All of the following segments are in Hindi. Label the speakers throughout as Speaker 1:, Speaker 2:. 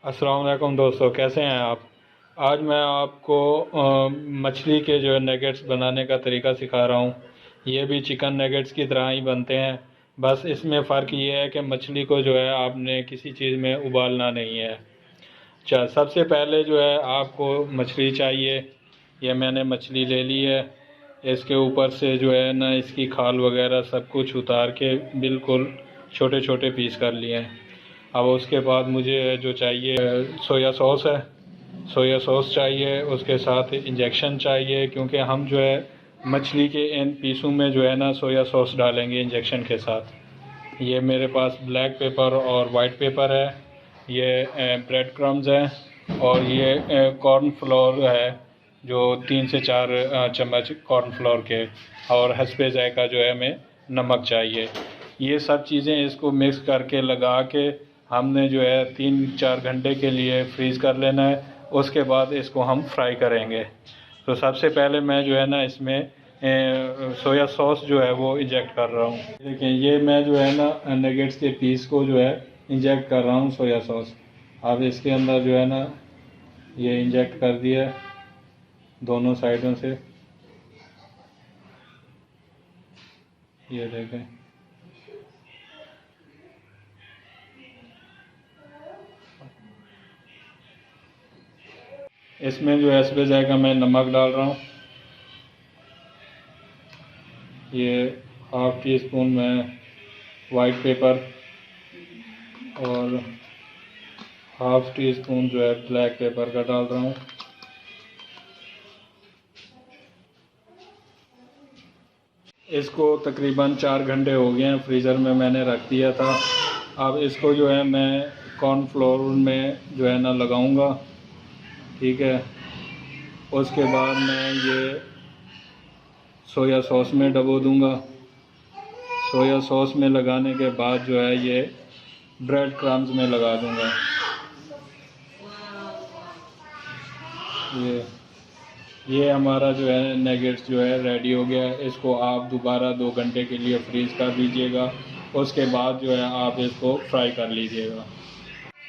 Speaker 1: अस्सलाम वालेकुम दोस्तों, कैसे हैं आप। आज मैं आपको मछली के जो है नगेट्स बनाने का तरीका सिखा रहा हूँ। ये भी चिकन नगेट्स की तरह ही बनते हैं, बस इसमें फ़र्क ये है कि मछली को जो है आपने किसी चीज़ में उबालना नहीं है। अच्छा, सबसे पहले जो है आपको मछली चाहिए। ये मैंने मछली ले ली है। इसके ऊपर से जो है ना इसकी खाल वगैरह सब कुछ उतार के बिल्कुल छोटे छोटे पीस कर लिए हैं। अब उसके बाद मुझे जो चाहिए सोया सॉस है। सोया सॉस चाहिए, उसके साथ इंजेक्शन चाहिए, क्योंकि हम जो है मछली के इन पीसों में जो है ना सोया सॉस डालेंगे इंजेक्शन के साथ। ये मेरे पास ब्लैक पेपर और वाइट पेपर है। ये ब्रेड क्रम्स है और ये कॉर्न फ्लोर है, जो 3 से 4 चम्मच कॉर्न फ्लोर के, और हस्बे जायका जो है हमें नमक चाहिए। ये सब चीज़ें इसको मिक्स करके लगा के हमने जो है 3-4 घंटे के लिए फ्रीज़ कर लेना है। उसके बाद इसको हम फ्राई करेंगे। तो सबसे पहले मैं जो है ना इसमें सोया सॉस जो है वो इंजेक्ट कर रहा हूँ। देखिए, ये मैं जो है ना नगेट्स के पीस को जो है इंजेक्ट कर रहा हूँ सोया सॉस। अब इसके अंदर जो है ना ये इंजेक्ट कर दिया दोनों साइडों से। ये देखें, इसमें जो हस्बे जायका मैं नमक डाल रहा हूँ। ये हाफ़ टी स्पून में वाइट पेपर और हाफ़ टी स्पून जो है ब्लैक पेपर का डाल रहा हूँ। इसको तकरीबन 4 घंटे हो गए हैं, फ्रीज़र में मैंने रख दिया था। अब इसको जो है मैं कॉर्नफ्लोर में जो है ना लगाऊंगा, ठीक है। उसके बाद मैं ये सोया सॉस में डबो दूंगा। सोया सॉस में लगाने के बाद जो है ये ब्रेड क्रम्स में लगा दूंगा। ये हमारा जो है नगेट्स जो है रेडी हो गया है। इसको आप दोबारा 2 घंटे के लिए फ्रीज़ कर लीजिएगा। उसके बाद जो है आप इसको फ्राई कर लीजिएगा।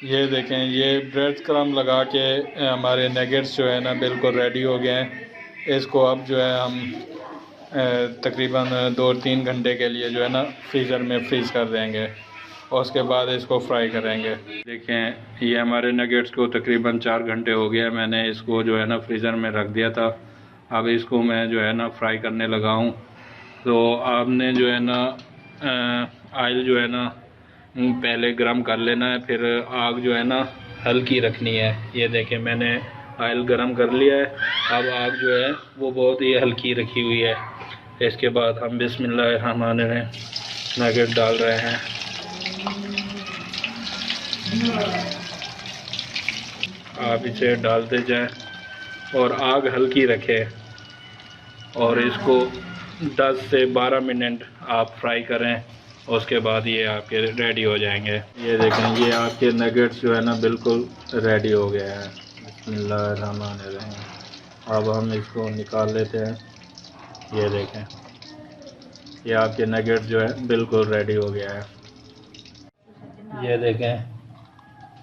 Speaker 1: ये देखें, ये ब्रेड क्रम्ब लगा के हमारे नगेट्स जो है ना बिल्कुल रेडी हो गए हैं। इसको अब जो है हम तकरीबन 2-3 घंटे के लिए जो है ना फ्रीज़र में फ्रीज़ कर देंगे। और उसके बाद इसको फ्राई करेंगे। देखें, ये हमारे नगेट्स को तकरीबन 4 घंटे हो गया, मैंने इसको जो है ना फ्रीज़र में रख दिया था। अब इसको मैं जो है ना फ्राई करने लगा हूँ। तो आपने जो है ना आयल जो है ना पहले गरम कर लेना है, फिर आग जो है ना हल्की रखनी है। ये देखें, मैंने आयल गरम कर लिया है। अब आग जो है वो बहुत ही हल्की रखी हुई है। इसके बाद हम बिस्मिल्लाहिर्रहमानिर्रहीम नगेट डाल रहे हैं। आप इसे डालते जाएं और आग हल्की रखें और इसको 10 से 12 मिनट आप फ्राई करें। उसके बाद ये आपके रेडी हो जाएंगे। ये देखें, ये आपके नगेट्स जो है ना बिल्कुल रेडी हो गए हैं। बिस्मिल्लाहिर्रहमानिर्रहीम। अब हम इसको निकाल लेते हैं। ये देखें, ये आपके नगेट्स जो है बिल्कुल रेडी हो गया है। ये देखें,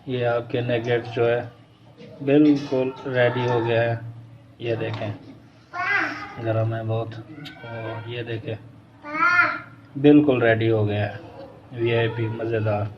Speaker 1: ये आपके नगेट्स जो है बिल्कुल रेडी हो गया है। ये देखें, गरम है बहुत। और ये देखें बिल्कुल रेडी हो गया है, वीआईपी मज़ेदार।